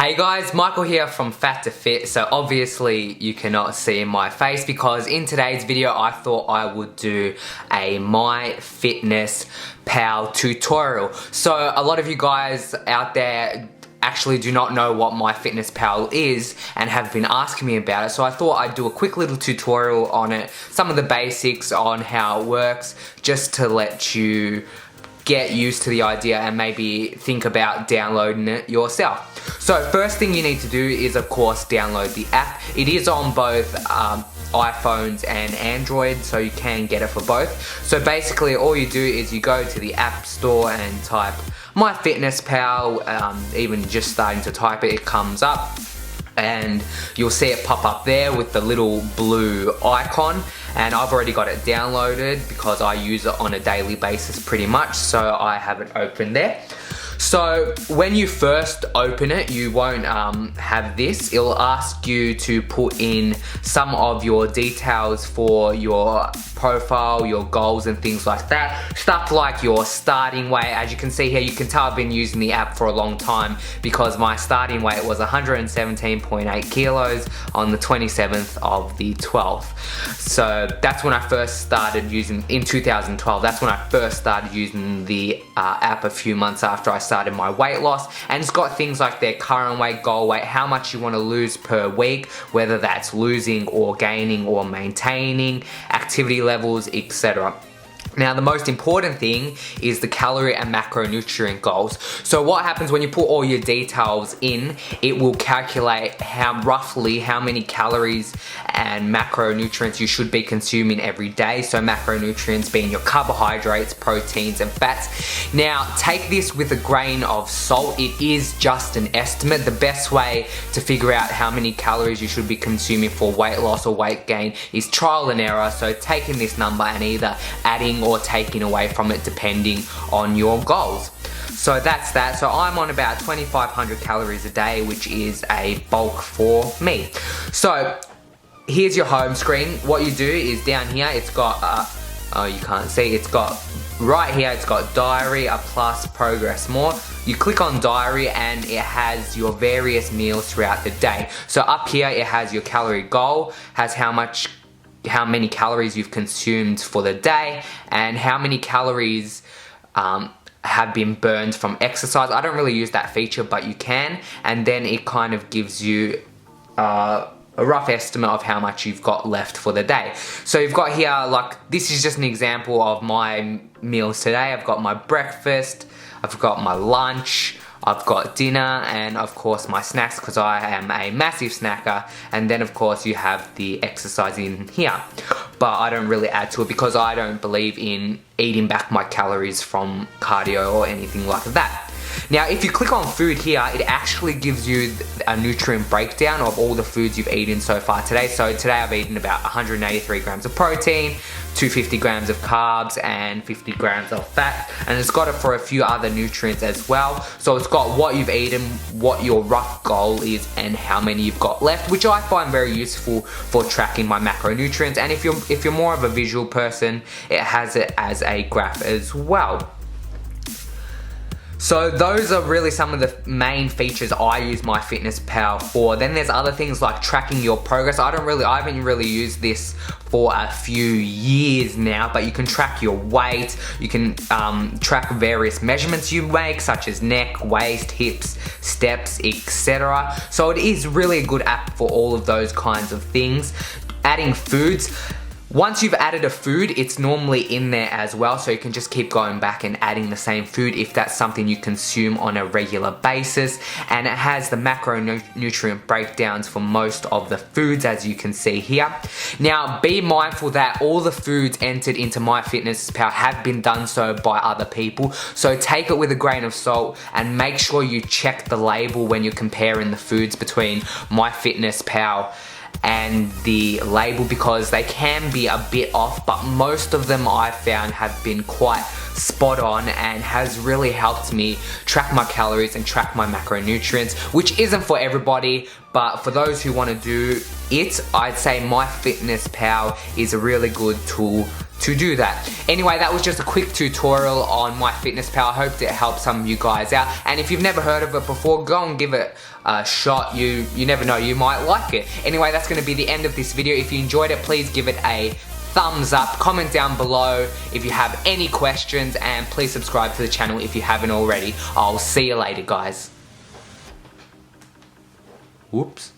Hey guys, Michael here from Fat to Fit. So obviously you cannot see my face because in today's video I thought I would do a MyFitnessPal tutorial. So a lot of you guys out there actually do not know what MyFitnessPal is and have been asking me about it, so I thought I'd do a quick little tutorial on it, some of the basics on how it works, just to let you get used to the idea and maybe think about downloading it yourself. So first thing you need to do is of course download the app. It is on both iPhones and Android, so you can get it for both. So basically all you do is you go to the App Store and type MyFitnessPal. Even just starting to type it, it comes up and you'll see it pop up there with the little blue icon, and I've already got it downloaded because I use it on a daily basis pretty much, so I have it open there. So when you first open it, you won't have this. It'll ask you to put in some of your details for your profile, your goals and things like that. Stuff like your starting weight. As you can see here, you can tell I've been using the app for a long time because my starting weight was 117.8 kilos on the 27th of the 12th. So that's when I first started using, in 2012, that's when I first started using the app a few months after I started my weight loss, and it's got things like their current weight, goal weight, how much you want to lose per week, whether that's losing or gaining or maintaining, activity levels, etc. Now the most important thing is the calorie and macronutrient goals. So what happens when you put all your details in, it will calculate roughly how many calories and macronutrients you should be consuming every day. So macronutrients being your carbohydrates, proteins and fats. Now take this with a grain of salt. It is just an estimate. The best way to figure out how many calories you should be consuming for weight loss or weight gain is trial and error. So taking this number and either adding or taking away from it depending on your goals. So that's that. So I'm on about 2,500 calories a day, which is a bulk for me. So here's your home screen. What you do is down here, it's got, oh you can't see, it's got right here, it's got diary, a plus, progress, more. You click on diary and it has your various meals throughout the day. So up here it has your calorie goal, has how many calories you've consumed for the day and how many calories have been burned from exercise. I don't really use that feature, but you can, and then it kind of gives you a rough estimate of how much you've got left for the day. So you've got here, like, this is just an example of my meals today. I've got my breakfast, I've got my lunch, I've got dinner, and of course my snacks because I am a massive snacker, and then of course you have the exercise in here. But I don't really add to it because I don't believe in eating back my calories from cardio or anything like that. Now if you click on food here, it actually gives you a nutrient breakdown of all the foods you've eaten so far today. So today I've eaten about 183 grams of protein, 250 grams of carbs and 50 grams of fat, and it's got it for a few other nutrients as well. So it's got what you've eaten, what your rough goal is, and how many you've got left, which I find very useful for tracking my macronutrients. And if you're more of a visual person, it has it as a graph as well. So those are really some of the main features I use MyFitnessPal for. Then there's other things like tracking your progress. I haven't really used this for a few years now, but you can track your weight, you can track various measurements you make, such as neck, waist, hips, steps, etc. So it is really a good app for all of those kinds of things. Adding foods. Once you've added a food, it's normally in there as well, so you can just keep going back and adding the same food if that's something you consume on a regular basis. And it has the macronutrient breakdowns for most of the foods, as you can see here. Now be mindful that all the foods entered into MyFitnessPal have been done so by other people, so take it with a grain of salt and make sure you check the label when you're comparing the foods between MyFitnessPal and the label, because they can be a bit off, but most of them I've found have been quite spot on and has really helped me track my calories and track my macronutrients, which isn't for everybody, but for those who want to do it, I'd say MyFitnessPal is a really good tool to do that. Anyway, that was just a quick tutorial on MyFitnessPal. I hope it helped some of you guys out. And if you've never heard of it before, go and give it a shot. You never know, you might like it. Anyway, that's going to be the end of this video. If you enjoyed it, please give it a thumbs up. Comment down below if you have any questions, and please subscribe to the channel if you haven't already. I'll see you later, guys. Whoops.